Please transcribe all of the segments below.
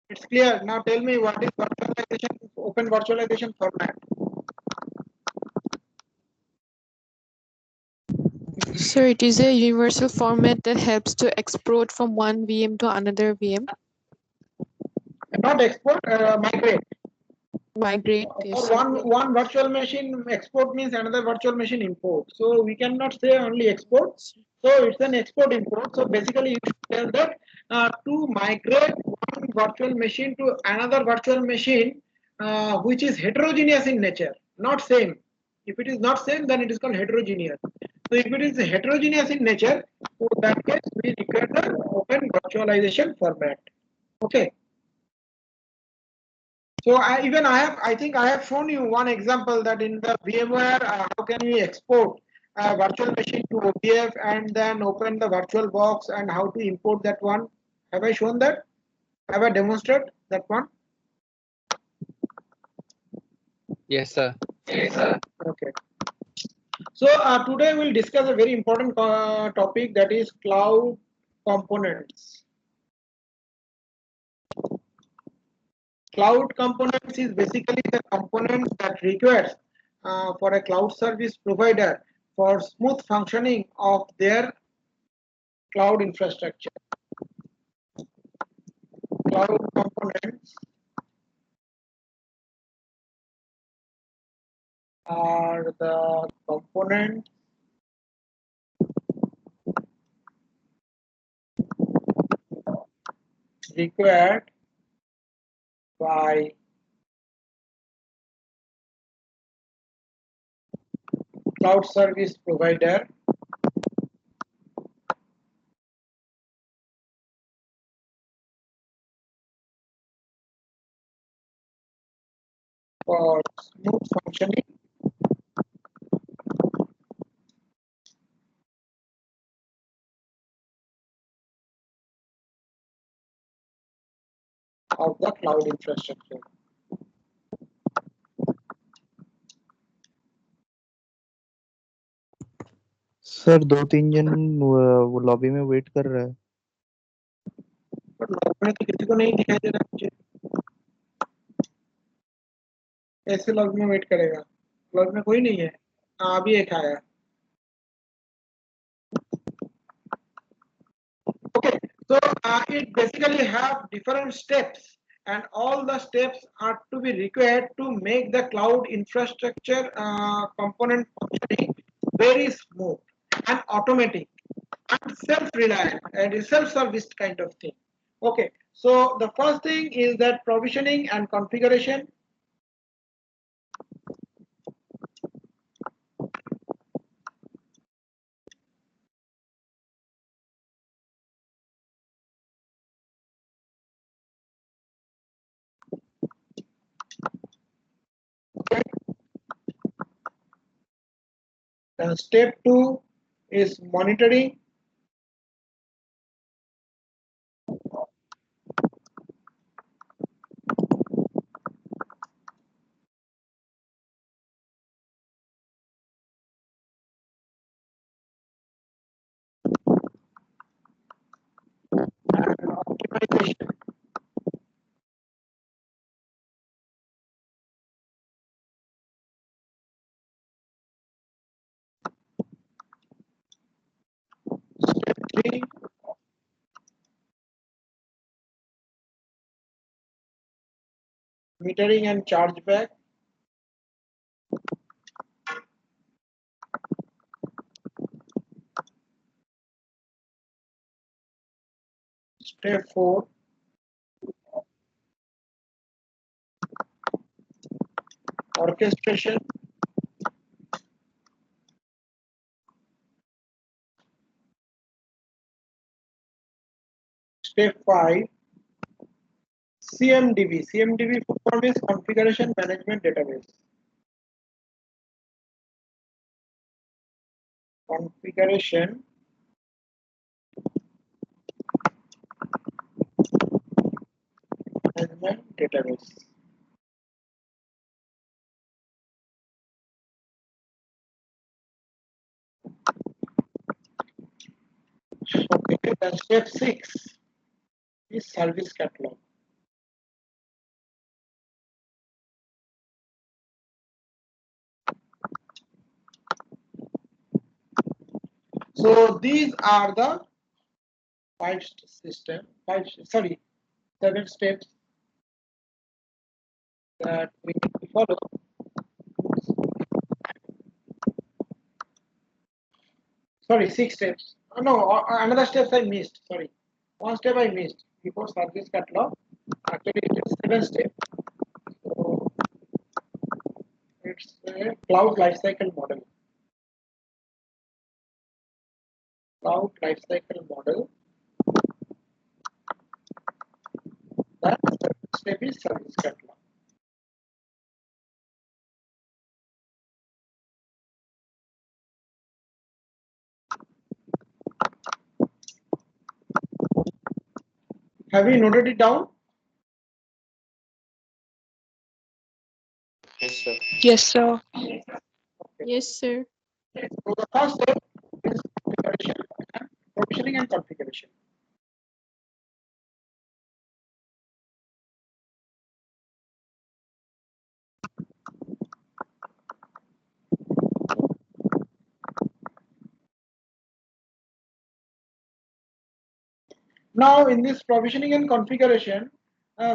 It's clear. Now tell me what is virtualization, open virtualization format. So it is a universal format that helps to export from one VM to another VM. Not export, migrate. Migrate, For yes. one virtual machine export means another virtual machine import. So we cannot say only export. So it's an export import. So basically you should tell that to migrate one virtual machine to another virtual machine which is heterogeneous in nature, not same. If it is not same, then it is called heterogeneous. So if it is heterogeneous in nature, so that case we require the open virtualization format. Okay. So I think I have shown you one example that in the VMware, how can we export a virtual machine to OPF and then open the virtual box and how to import that one. Have I shown that? Have I demonstrated that one? Yes, sir. Yes, sir. Okay. So today we'll discuss a very important topic, that is cloud components. Cloud components is basically the components that requires for a cloud service provider for smooth functioning of their cloud infrastructure. Cloud components are the components required by cloud service provider for smooth functioning of the cloud infrastructure. Sir 2-3 जन वो lobby में wait कर रहा है। पर log में तो किसी को नहीं दिखाई दे रहा मुझे। ऐसे लॉग में वेट करेगा, लॉग में कोई नहीं है। हाँ अभी एक आया। Okay, so it basically have different steps, and all the steps are to be required to make the cloud infrastructure component functioning very smooth and automatic and self-reliant and self-service kind of thing. Okay, so the first thing is that provisioning and configuration. Okay. Step 2 is monitoring. And optimization. Step 3, metering and chargeback. Step 4, orchestration. Step 5, CMDB. CMDB full form is Configuration Management Database. Configuration Management Database. Okay, then step 6 is Service Catalog. So these are the seven steps that we need to follow. Sorry, six steps. Oh, no, another steps I missed. Sorry, one step I missed before service catalog. Actually, it is seven steps. So it's a cloud lifecycle model. Cloud lifecycle model. That step is service catalog. Have you noted it down? Yes, sir. Yes, sir. Okay. Yes, sir. So the first step is configuration and provisioning and configuration. Now in this provisioning and configuration,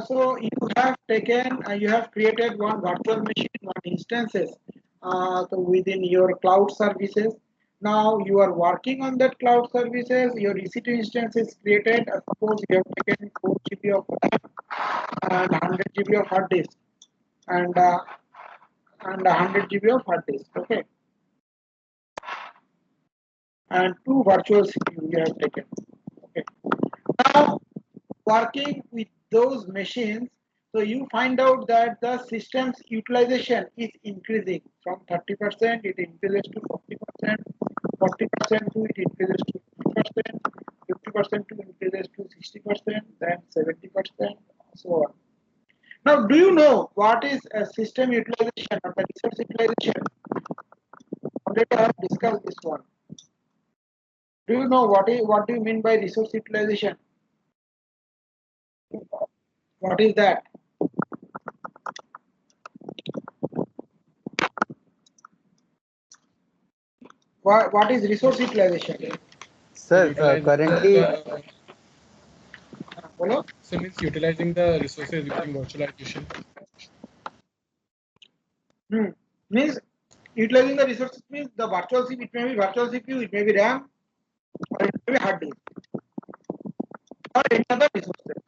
so you have created one virtual machine, one instances so within your cloud services. Now you are working on that cloud services. Your EC2 instance is created. Suppose you have taken 4 GB of RAM and 100 GB of hard disk and 100 GB of hard disk. Okay, and two virtual CPU you have taken. Okay. Now, working with those machines, so you find out that the system's utilization is increasing from 30%, it increases to 40%, 40% to it increases to 50%, 50% to increases to 60%, then 70%, so on. Now, do you know what is a system utilization or the resource utilization? Already I have discussed this one. Do you know what do you mean by resource utilization? What is that? What is resource utilization? Sir, Utilizing currently, Follow? so means utilizing the resources using virtualization. Means utilizing the resources means the virtual CPU, it may be virtual CPU, it may be RAM, or it may be hard disk, or any other resources.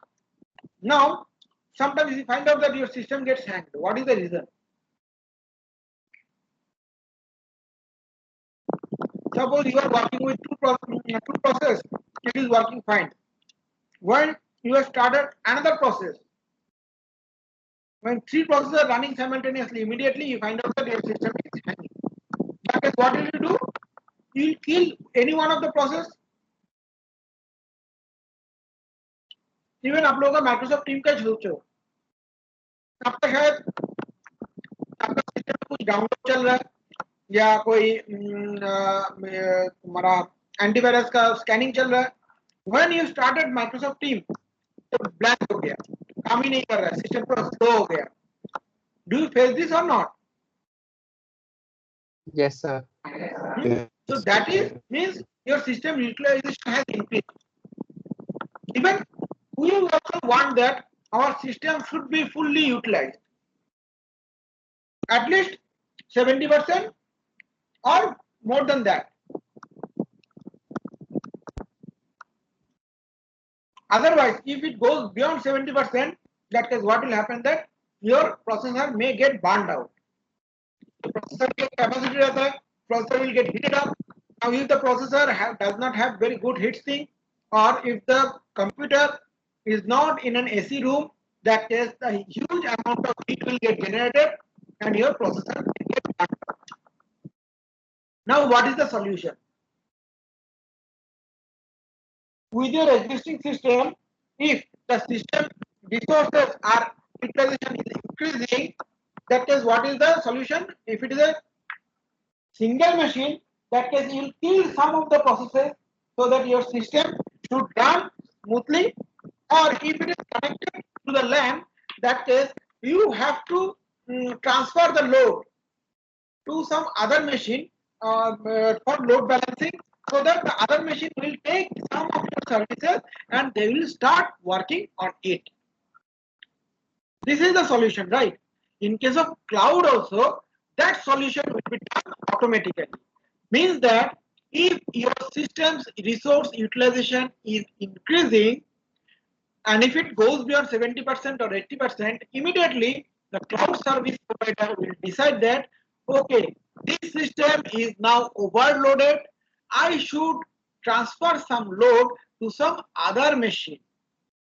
Now, sometimes you find out that your system gets hanged. What is the reason? Suppose you are working with two processes, it is working fine. When you have started another process, when three processes are running simultaneously, immediately you find out that your system is hanging. That is, what will you do? You will kill any one of the process. Even आप लोगों का Microsoft team का सोचो, आपका शायद आपका system में कुछ डाउनलोड चल रहा है या कोई हमारा एंटीवायरस का स्कैनिंग चल रहा है. When you started Microsoft team तो ब्लैंक हो गया, काम ही नहीं कर रहा है, सिस्टम पूरा स्लो हो गया. डू यू फेस दिस और not? Yes, sir. So that is means your system utilization has increased. Even we also want that our system should be fully utilized, at least 70% or more than that. Otherwise, if it goes beyond 70%, that is what will happen, that your processor may get burned out. The processor capacity रहता है, processor will get heated up. Now, if the processor does not have very good heat sink, or if the computer is not in an AC room, that is a huge amount of heat will get generated and your processor will get burned out. Now, what is the solution? With your existing system, if the system resources are utilization is increasing, that is what is the solution? If it is a single machine, that case you will kill some of the processes so that your system should run smoothly. Or if it is connected to the LAN, that case you have to transfer the load to some other machine for load balancing, so that the other machine will take some of your services and they will start working on it. This is the solution, right? In case of cloud also, that solution will be done automatically. Means that if your system's resource utilization is increasing, and if it goes beyond 70% or 80%, immediately the cloud service provider will decide that, okay, this system is now overloaded. I should transfer some load to some other machine.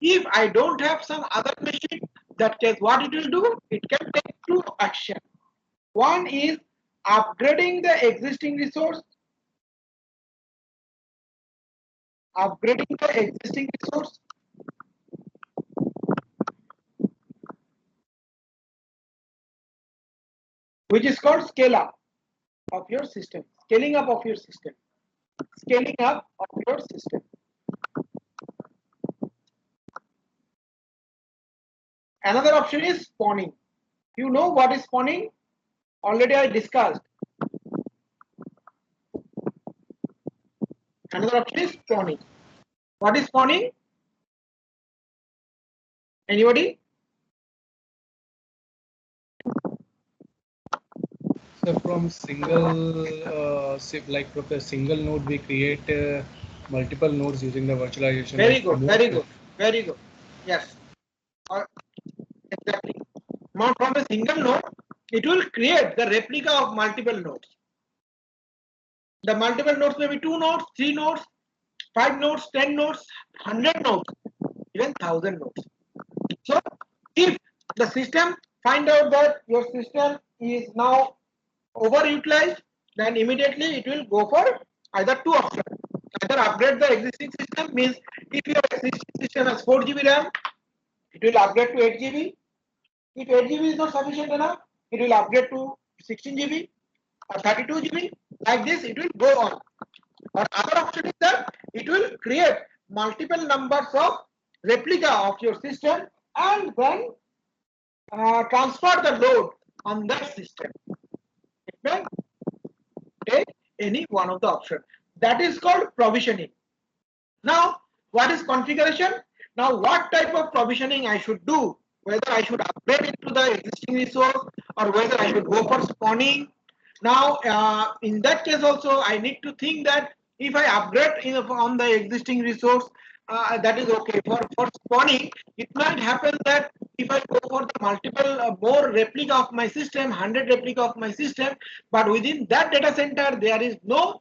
If I don't have some other machine, that case what it will do? It can take two action. One is upgrading the existing resource, which is called scale up of your system, scaling up of your system, scaling up of your system. Another option is spawning. You know what is spawning? Already I discussed. Another option is spawning. What is spawning? Anybody? So from single, from a single node, we create multiple nodes using the virtualization. Very good, very good, very good. Yes, exactly. Now from a single node, it will create the replica of multiple nodes. The multiple nodes may be 2 nodes, 3 nodes, 5 nodes, 10 nodes, 100 nodes, even 1000 nodes. So if the system find out that your system is now overutilized, then immediately it will go for either two options. Either upgrade the existing system, means if your existing system has 4 GB RAM, it will upgrade to 8 GB. If 8 GB is not sufficient enough, it will upgrade to 16 GB or 32 GB. Like this, it will go on. Or other option is that it will create multiple numbers of replica of your system and then transfer the load on that system. It may take any one of the options. That is called provisioning. Now, what is configuration? Now, what type of provisioning I should do? Whether I should upgrade it to the existing resource or whether I should go for spawning. Now, in that case also, I need to think that if I upgrade on the existing resource, that is okay. For spawning, it might happen that if I go for the multiple more replica of my system, 100 replica of my system, but within that data center, there is no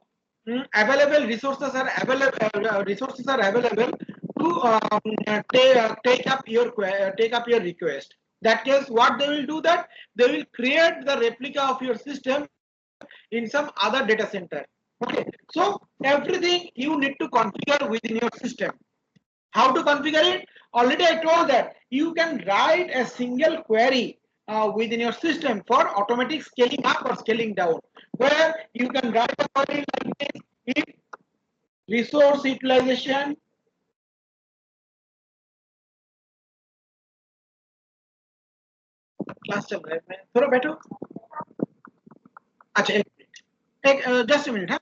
available resources are available to take up your request. That case, what they will do, that they will create the replica of your system in some other data center. Okay, so everything you need to configure within your system. How to configure it? Already I told that you can write a single query within your system for automatic scaling up or scaling down, where you can write a query like this: if resource utilization class चल रहा है मैं थोड़ा बैठो अच्छा एक minute एक just a minute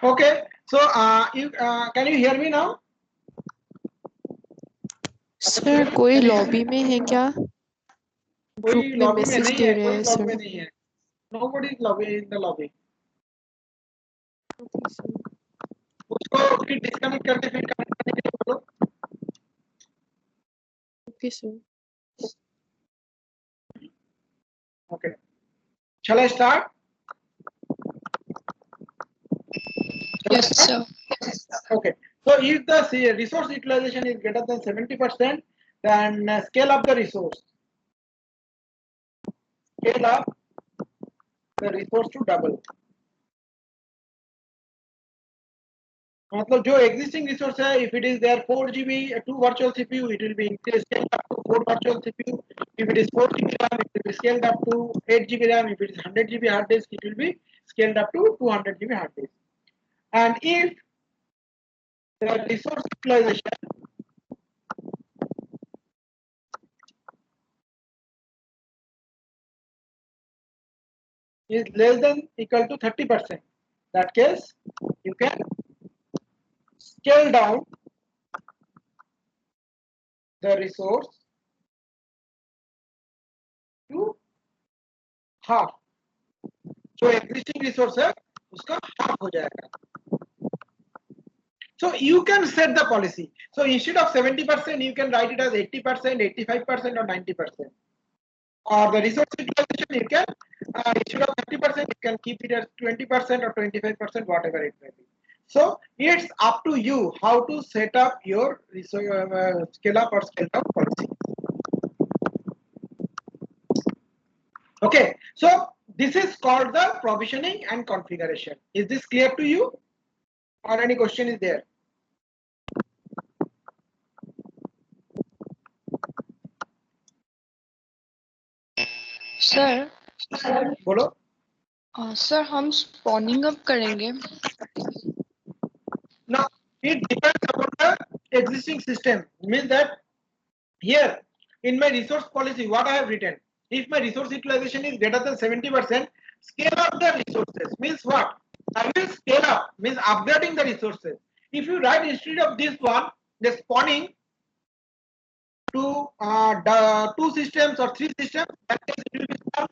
Okay, so can you hear me now? Sir कोई लॉबी में है क्या? कोई ग्रुप में लॉबी में मैसेज नहीं दे है, रहे कोई हैं लॉबी सर। में नहीं है. Nobody is lobby in the lobby. Okay sir. उसको फिर डिस्कनेक्ट करके फिर कनेक्ट करने के लिए बोलो. Okay sir. Okay. Shall I start? Yes sir. Okay. So if the resource utilization is greater than 70%, then scale up the resource. Scale up the resource to double. मतलब जो existing resource है, if it is there 4 GB, 2 virtual CPU, it will be scaled up to 4 virtual CPU. If it is 4 GB RAM, it will be scaled up to 8 GB RAM. If it is 100 GB hard disk, it will be scaled up to 200 GB hard disk. And if the resource utilization is less than equal to 30%, that case you can scale down the resource to half. जो existing resource है उसका half हो जाएगा. So you can set the policy. So instead of 70%, you can write it as 80%, 85%, or 90%. Or the resource utilization, you can instead of 30%, you can keep it as 20% or 25%, whatever it may be. So it's up to you how to set up your scale up or scale down policy. Okay, so this is called the provisioning and configuration. Is this clear to you? Or any question is there? Sir बोलो. Sir हम spawning up करेंगे. Now it depends upon the existing system. Means that here in my resource policy, what I have written, if my resource utilization is greater than 70%, scale up the resources. Means what? I will scale up, means upgrading the resources. If you write instead of this one, the spawning to the 2 systems or 3 systems, that case it will be spawned.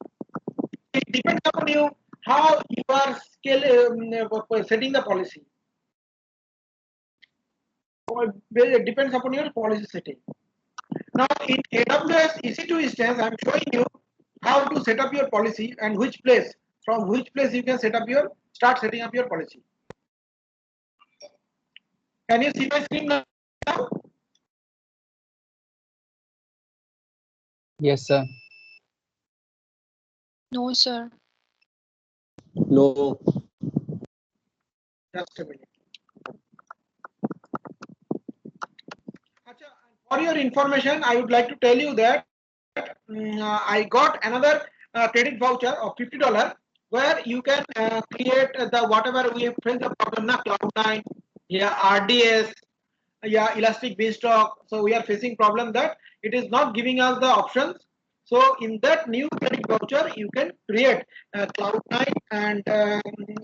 It depends upon you how you are setting the policy. It depends upon your policy setting. Now in AWS EC2 instance, I am showing you how to set up your policy and which place, from which place you can start setting up your policy. Can you see my screen now? Yes, sir. No sir. No. Just a minute. For your information, I would like to tell you that I got another credit voucher of $50 where you can create the whatever we have faced the problem na Cloud9, yeah, RDS, yeah, Elastic Beanstalk. So we are facing problem that it is not giving us the options. So in that new credit voucher, you can create Cloud9 and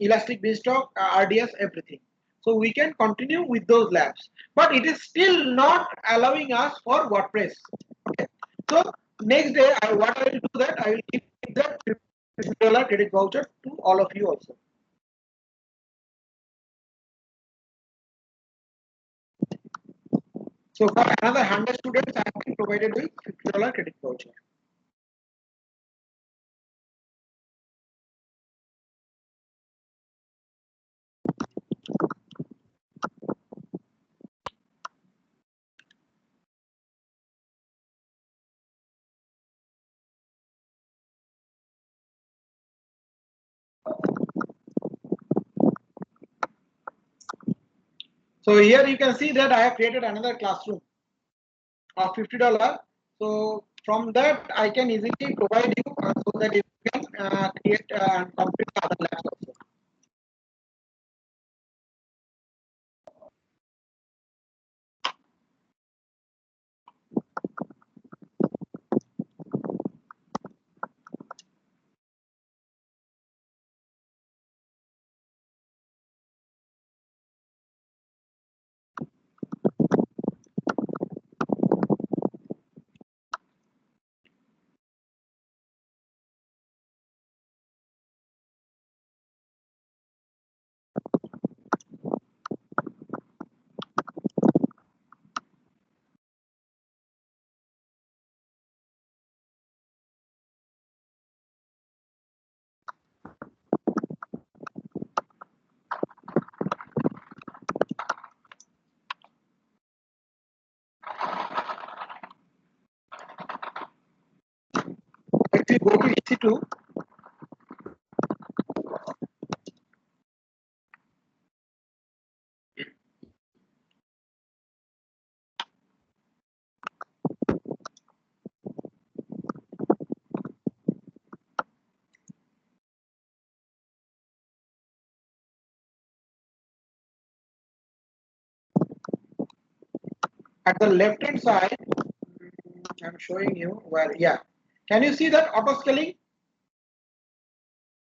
Elastic Beanstalk, RDS, everything. So we can continue with those labs, but it is still not allowing us for WordPress. Okay. So next day, what I will do that I will give that $50 credit voucher to all of you also. So for another 100 students, I have been provided with $50 credit voucher. So here you can see that I have created another classroom of $50. So from that I can easily provide you so that you can create and complete other labs also. you go to EC2, at the left hand side, I'm showing you where, yeah. Can you see that auto scaling?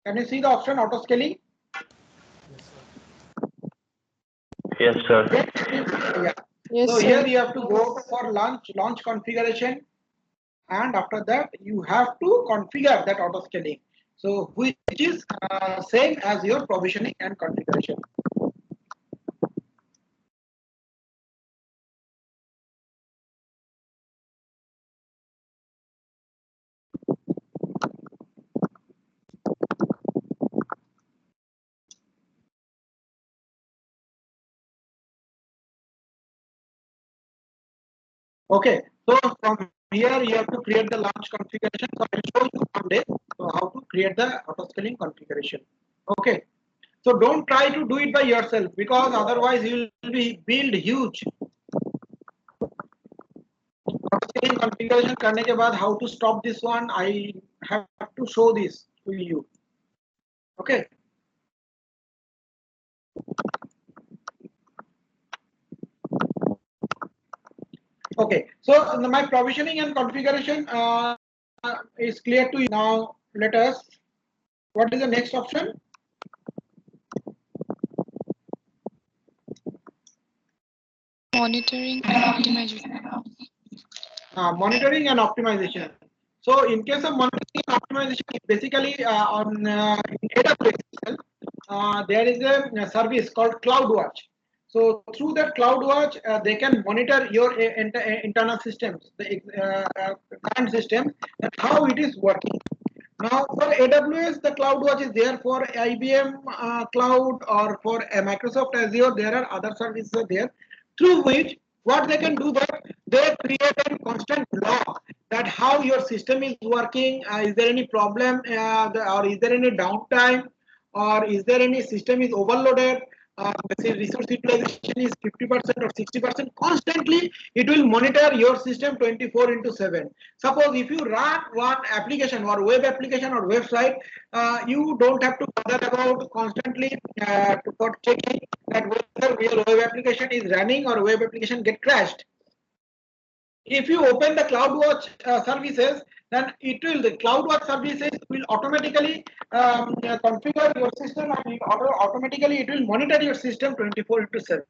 Can you see the option auto scaling? Yes, sir. Yeah. Yes, So sir. here you have to go for launch configuration, and after that you have to configure that auto scaling. So which is same as your provisioning and configuration. Okay, so from here you have to create the launch configuration. So I'll show you one day how to create the auto scaling configuration. Okay, so don't try to do it by yourself, because otherwise you will be build huge. Auto scaling configuration करने के बाद how to stop this one, I have to show this to you. Okay. Okay, so my provisioning and configuration is clear to you. Now let us, what is the next option? Monitoring and optimization. Monitoring and optimization. So in case of monitoring and optimization, basically on in AWS itself, there is a service called CloudWatch. So through that CloudWatch, they can monitor your internal systems, the current system, and how it is working. Now for AWS, the CloudWatch is there. For IBM Cloud or for Microsoft Azure, there are other services there, through which what they can do, that they create a constant log that how your system is working, is there any problem, or is there any downtime, or is there any system is overloaded, let's say resource utilization is 50% or 60%. Constantly it will monitor your system 24 into 7. Suppose if you run one application or web application or website, you don't have to bother about constantly for checking that whether your web application is running or web application get crashed. If you open the CloudWatch services, then it will, the CloudWatch services will automatically configure your system, and automatically it will monitor your system 24 into 7.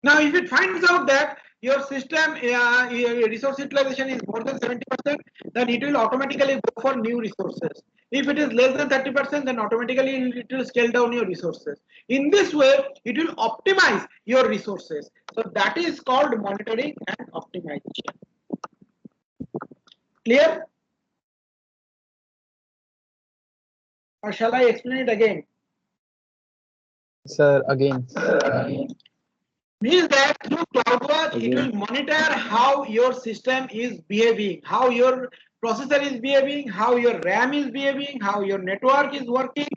Now, if it finds out that your system your resource utilization is more than 70%, then it will automatically go for new resources. If it is less than 30%, then automatically it will scale down your resources. In this way, it will optimize your resources. So that is called monitoring and optimization. Clear? Or shall I explain it again? Sir, again. Means that through CloudWatch, it will monitor how your system is behaving, how your processor is behaving, how your RAM is behaving, how your network is working,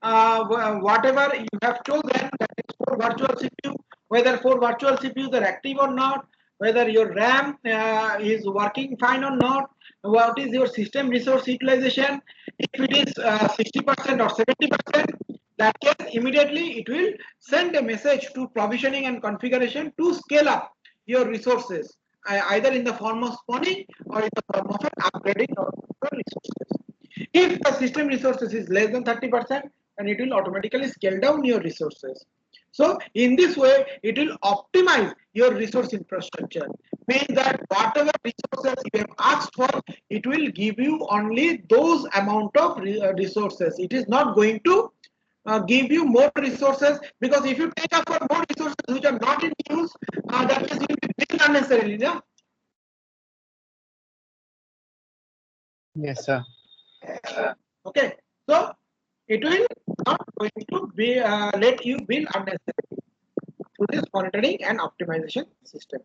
whatever you have chosen, that is for virtual CPU, whether for virtual CPUs are active or not, whether your RAM is working fine or not, what is your system resource utilization, if it is 60% or 70%, that case immediately it will send a message to provisioning and configuration to scale up your resources, either in the form of spawning or in the form of an upgrading of your resources. If the system resources is less than 30%, then it will automatically scale down your resources. So in this way, it will optimize your resource infrastructure. Means that whatever resources you have asked for, it will give you only those amount of resources. It is not going to give you more resources, because if you take up for more resources which are not in use, that means you will be billed unnecessarily. Yeah? Yes, sir. Okay, so it will not going to be let you bill unnecessarily through this monitoring and optimization system.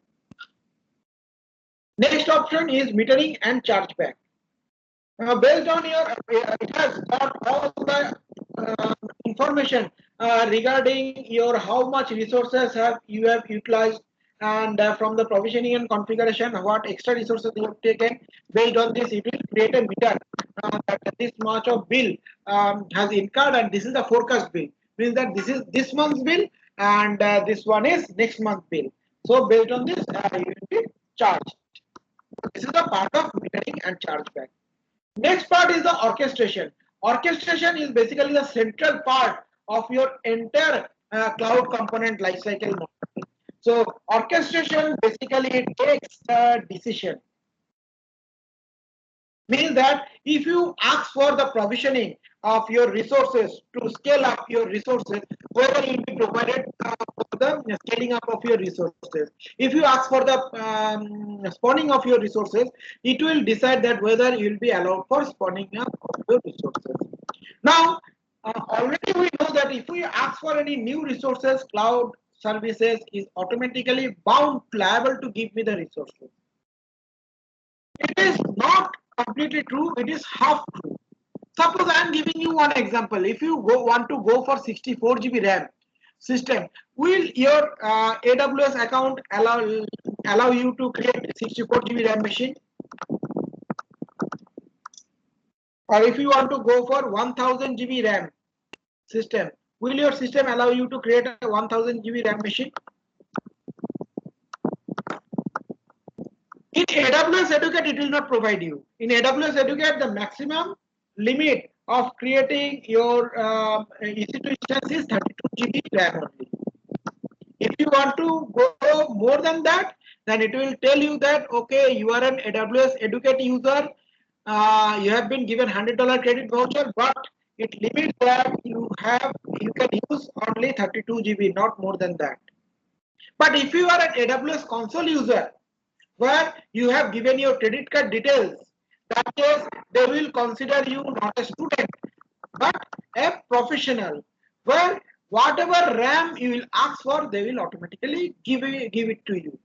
Next option is metering and chargeback. Based on your, it has got all the information regarding your how much resources have you have utilized, and from the provisioning and configuration what extra resources you have taken. Based on this, it will create a meter that this much of bill has incurred, and this is the forecast bill. Means that this is this month's bill, and this one is next month's bill. So based on this, you will be charged. This is a part of metering and chargeback. Next part is the orchestration. Orchestration is basically the central part of your entire cloud component lifecycle model. So orchestration basically takes the decision. Means that if you ask for the provisioning of your resources to scale up your resources, whether it will be provided for the scaling up of your resources. If you ask for the spawning of your resources, it will decide that whether you will be allowed for spawning up of your resources. Now, already we know that if we ask for any new resources, cloud services is automatically bound liable to give me the resources. It is not completely true, it is half true. Suppose I am giving you one example. If you want to go for 64 GB RAM system, will your AWS account allow you to create 64 GB RAM machine? Or if you want to go for 1000 GB RAM system, will your system allow you to create a 1000 GB RAM machine? In AWS Educate, it will not provide you. In AWS Educate, the maximum limit of creating your EC2 instance is 32 GB RAM only. If you want to go more than that, then it will tell you that, okay, you are an AWS Educate user, you have been given $100 credit voucher, but it limits that you can use only 32 GB, not more than that. But if you are an AWS console user, where you have given your credit card details, that case they will consider you not a student but a professional, where whatever RAM you will ask for, they will automatically give it to you.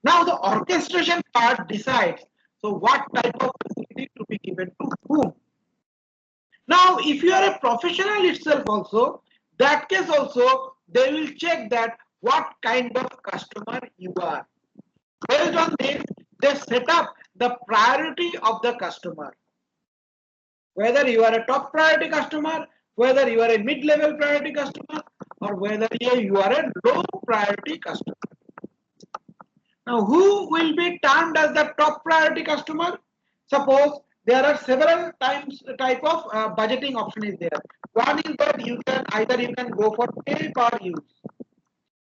Now the orchestration part decides so what type of facility to be given to whom. Now if you are a professional itself also, that case also they will check that what kind of customer you are. Based on this, they set up the priority of the customer. Whether you are a top priority customer, whether you are a mid-level priority customer, or whether you are a low priority customer. Now, who will be termed as the top priority customer? Suppose there are several type of budgeting option is there. One is that you can go for pay per use.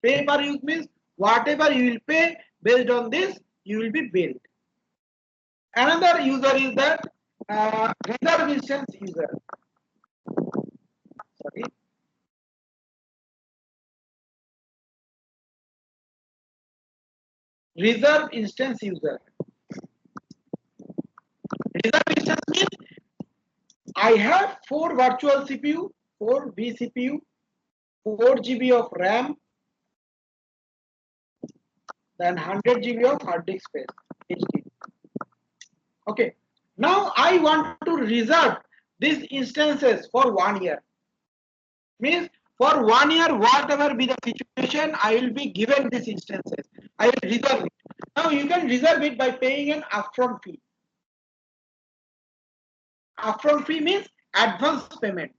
Pay per use means whatever you will pay, based on this you will be billed. Another user is that reserve instance user. Sorry. Reserve instance user. Reserve instance means I have 4 virtual CPU, 4 vCPU, 4 GB of RAM, then 100 GB of hard disk space, HD. Okay. Now I want to reserve these instances for 1 year. Means for 1 year, whatever be the situation, I will be given these instances. I will reserve it. Now you can reserve it by paying an upfront fee. Upfront fee means advance payment.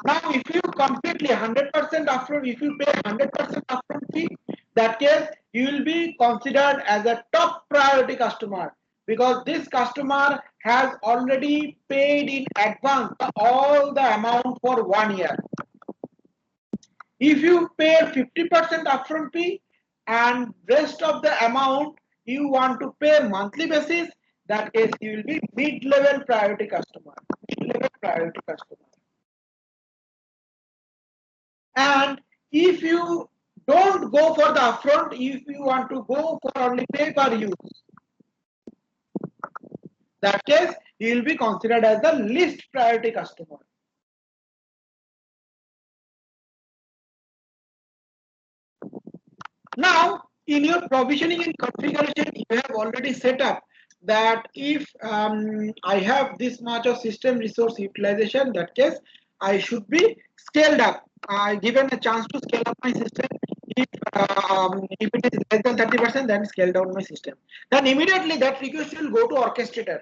Now if you completely 100% upfront, if you pay 100% upfront fee, that case you will be considered as a top priority customer, because this customer has already paid in advance all the amount for 1 year. If you pay 50% upfront fee and rest of the amount you want to pay monthly basis, that case you will be mid-level priority customer. Mid-level priority customer. And if you don't go for the upfront, if you want to go for only pay per use, that case you will be considered as the least priority customer. Now, in your provisioning and configuration, you have already set up that if I have this much of system resource utilization, that case I should be scaled up. Given a chance to scale up my system. If it is less than 30%, then scale down my system. Then immediately that request will go to orchestrator,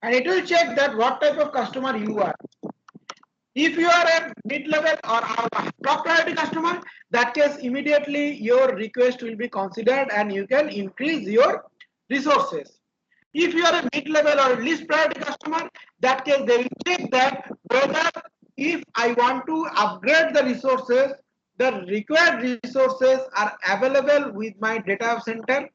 and it will check that what type of customer you are. If you are a mid-level or a top priority customer, that case immediately your request will be considered and you can increase your resources. If you are a mid-level or least priority customer, that case they will check that whether if I want to upgrade the resources, the required resources are available with my data center.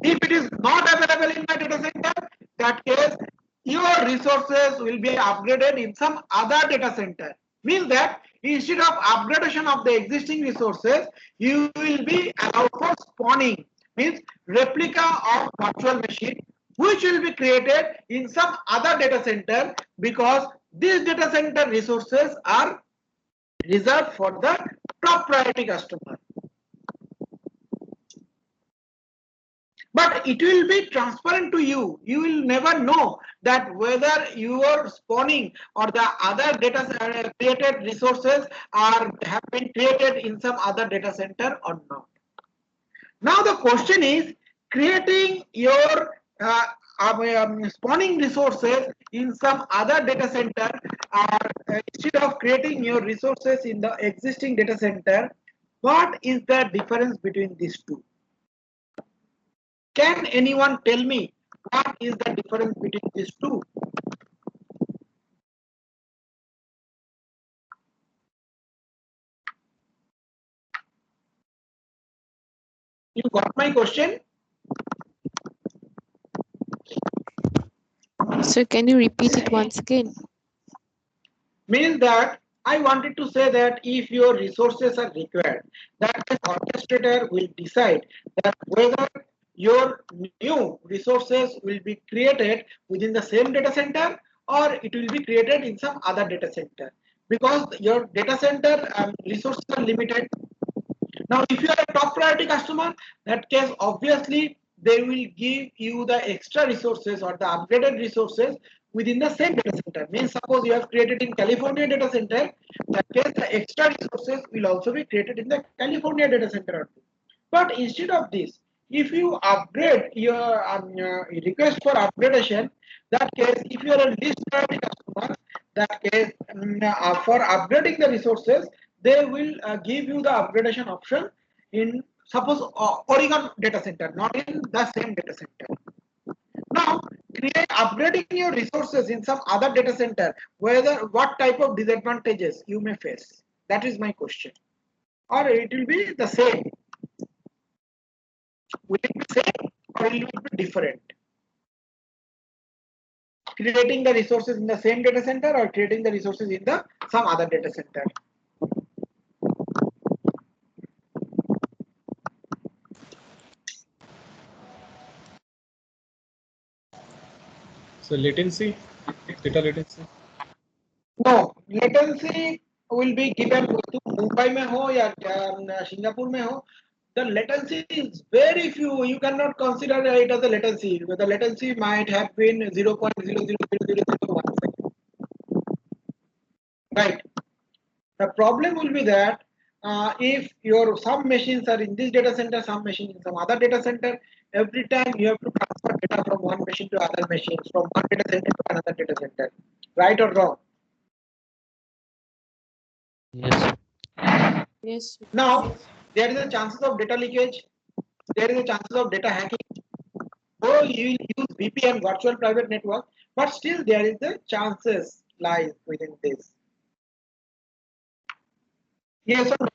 If it is not available in my data center, that case your resources will be upgraded in some other data center. Means that instead of upgradation of the existing resources, you will be allowed for spawning, means replica of virtual machine, which will be created in some other data center, because these data center resources are reserved for the top priority customer. But it will be transparent to you. You will never know that whether your spawning or the other data created resources have been created in some other data center or not. Now the question is, creating your spawning resources in some other data center, or instead of creating your resources in the existing data center, what is the difference between these two? Can anyone tell me what is the difference between these two? You got my question? Sir, can you repeat it once again? Means that I wanted to say that if your resources are required, that the orchestrator will decide that whether your new resources will be created within the same data center or it will be created in some other data center, because your data center resources are limited. Now, if you are a top priority customer, that case obviously they will give you the extra resources or the upgraded resources within the same data center. Means suppose you have created in California data center, that case the extra resources will also be created in the California data center. But instead of this, if you upgrade your request for upgradation, that case if you are a least priority customer, that case for upgrading the resources, they will give you the upgradation option in suppose Oregon data center, not in the same data center. Now, upgrading your resources in some other data center, whether what type of disadvantages you may face? That is my question. Or it will be the same. Will it be same or will it be different? Creating the resources in the same data center or creating the resources in the some other data center? So latency, data latency. No, latency will be given to Mumbai mein ho ya Singapore mein ho. The latency is very few. You cannot consider it as a latency. The latency might have been 0.0000001 second. Right. The problem will be that if your some machines are in this data center, some machine in some other data center, every time you have to transfer data from one machine to other machines, from one data center to another data center. Right or wrong? Yes. Yes. Now, there is a chances of data leakage, there is a chances of data hacking. Though you will use VPN, virtual private network, but still there is the chances lies within this. Yes or no?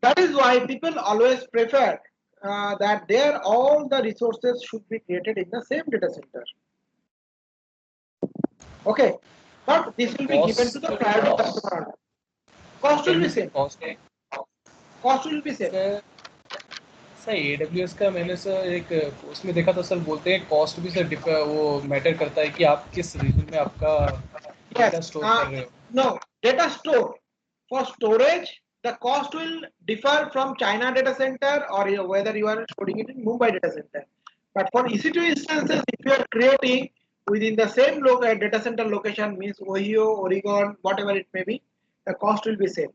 That is why people always prefer that there all the resources should be created in the same data center. Okay, but this will be given to the priority customer. Cost will be same. Cost will be same. Sir AWS का मैंने sir एक उसमें देखा था sir, बोलते हैं cost भी sir वो मैटर करता है कि आप किस रीजन में आपका डेटा स्टोर कर रहे हो. No, data store for storage the cost will differ from China data center or whether you are storing it in Mumbai data center. But for EC2 instances, if you are creating within the same data center location, means Ohio, Oregon, whatever it may be, the cost will be same.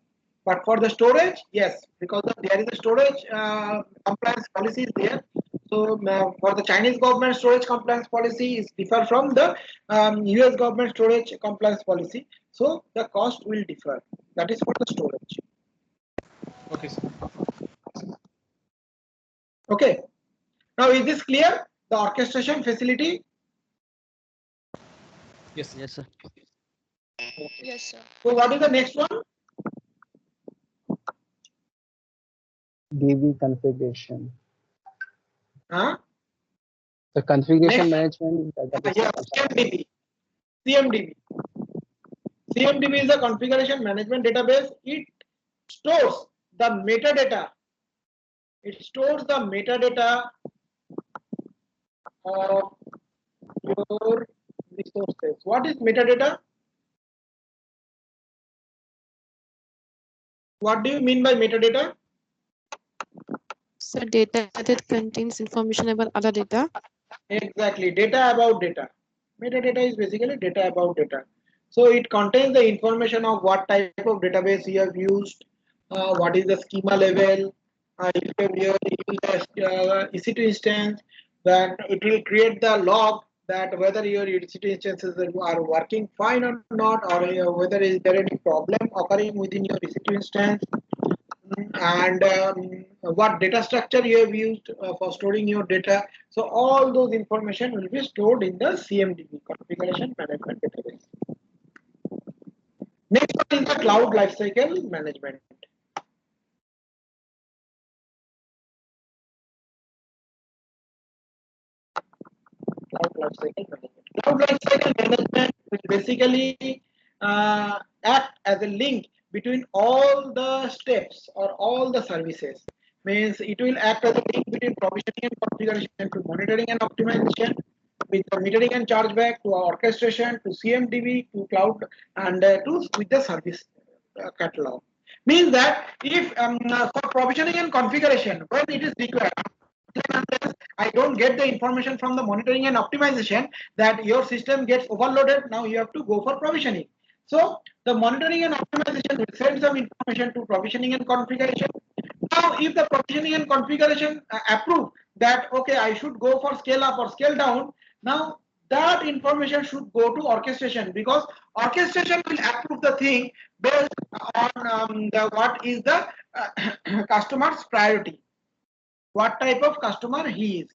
But for the storage, yes, because there is a storage compliance policy is there. So for the Chinese government storage compliance policy is differ from the US government storage compliance policy. So the cost will differ. That is for the storage. Okay, sir. Okay. Now is this clear? The orchestration facility. Yes. Yes, sir. Yes, sir. So what is the next one? DB configuration. Huh? The configuration Next. management database. Yeah, CMDB. CMDB. CMDB is a configuration management database. It stores the metadata. It stores the metadata of your resources. What is metadata? What do you mean by metadata? So data that contains information about other data. Exactly, data about data. Metadata is basically data about data. So it contains the information of what type of database you have used, what is the schema level, if you have used EC2 instance, then it will create the log that whether your EC2 instances are working fine or not, or whether is there any problem occurring within your EC2 instance, and what data structure you have used for storing your data. So all those information will be stored in the CMDB, configuration management database. Next one is the cloud lifecycle management. Cloud lifecycle management. Cloud lifecycle management will basically act as a link between all the steps or all the services. Means it will act as a link between provisioning and configuration to monitoring and optimization, with the metering and chargeback to orchestration to CMDB to cloud and to with the service catalog. Means that if for provisioning and configuration, when it is required, unless I don't get the information from the monitoring and optimization that your system gets overloaded, now you have to go for provisioning. So the monitoring and optimization will send some information to provisioning and configuration. Now, if the provisioning and configuration approve that okay, I should go for scale up or scale down, now that information should go to orchestration, because orchestration will approve the thing based on what is the customer's priority, what type of customer he is,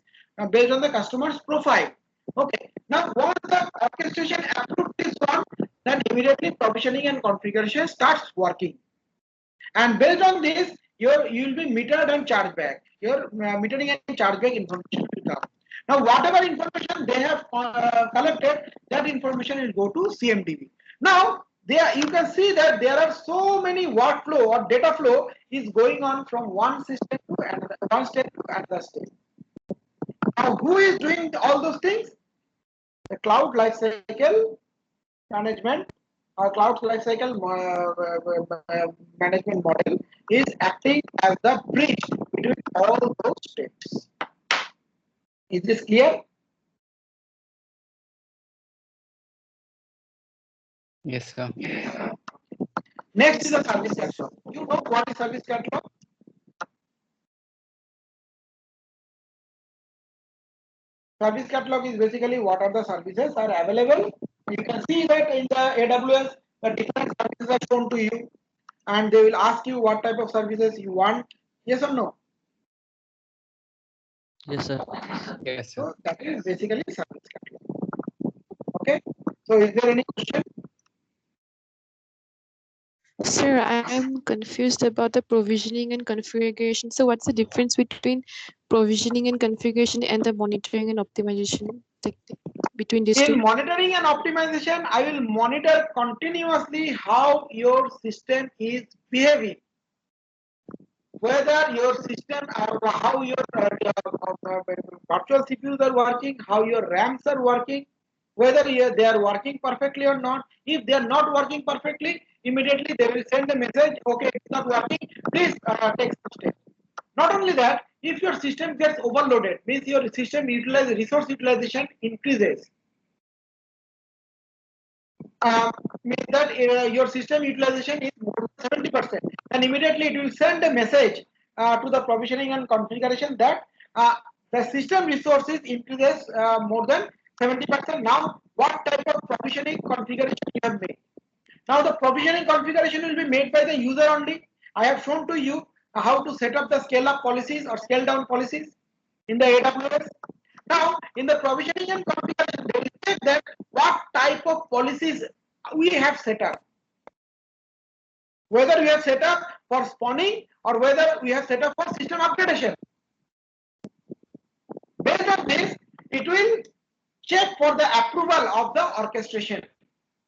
based on the customer's profile. Okay. Now, once the orchestration approved this one, then immediately provisioning and configuration starts working. And based on this, you will be metered and charged back. Your metering and chargeback information will come. Now, whatever information they have collected, that information will go to CMDB. Now, there you can see that there are so many workflow or data flow is going on from one system to another, one step to another step. Now, who is doing all those things? The cloud lifecycle management or cloud lifecycle management model is acting as the bridge between all those steps. Is this clear? Yes, sir. Next is the service catalog. You know what is service catalog? Service catalog is basically what are the services are available. You can see that in the AWS, the different services are shown to you, and they will ask you what type of services you want. Yes or no? Yes, sir. Yes, sir. So that is basically service catalog. Okay. So is there any question? Sir, I'm confused about the provisioning and configuration. So what's the difference between provisioning and configuration and the monitoring and optimization technique between these two? In monitoring and optimization, I will monitor continuously how your system is behaving, whether your system or how your virtual CPUs are working, how your RAMs are working, whether they are working perfectly or not. If they are not working perfectly, immediately they will send a message, okay, it's not working, please take some steps. Not only that, if your system gets overloaded, means your system resource utilization increases. Means that your system utilization is more than 70%, and immediately it will send a message to the provisioning and configuration that the system resources increases more than 70%. Now, what type of provisioning configuration you have made? Now, the provisioning configuration will be made by the user only. I have shown to you how to set up the scale up policies or scale down policies in the AWS. Now, in the provisioning and configuration, they will check that what type of policies we have set up. Whether we have set up for spawning or whether we have set up for system upgradation. Based on this, it will check for the approval of the orchestration.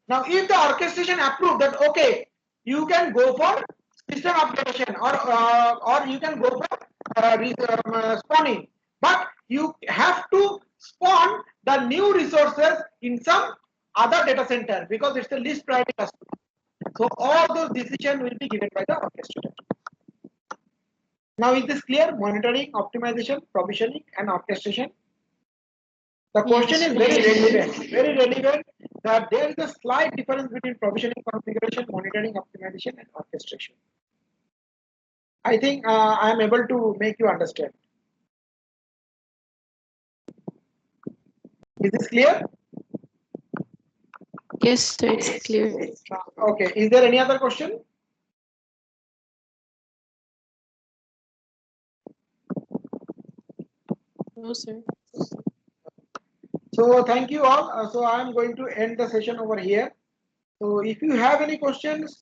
Now, if the orchestration approves that okay, you can go for system upgradation or you can go for spawning, but you have to spawn the new resources in some other data center because it's a least priority customer. So all those decisions will be given by the orchestrator. Now, is this clear? Monitoring, optimization, provisioning, and orchestration. The question is very relevant that there is a slight difference between provisioning, configuration, monitoring, optimization, and orchestration. I think I am able to make you understand. Is this clear? Yes, sir, it's clear. Okay. Is there any other question? No, sir. So thank you all. So I am going to end the session over here. So if you have any questions,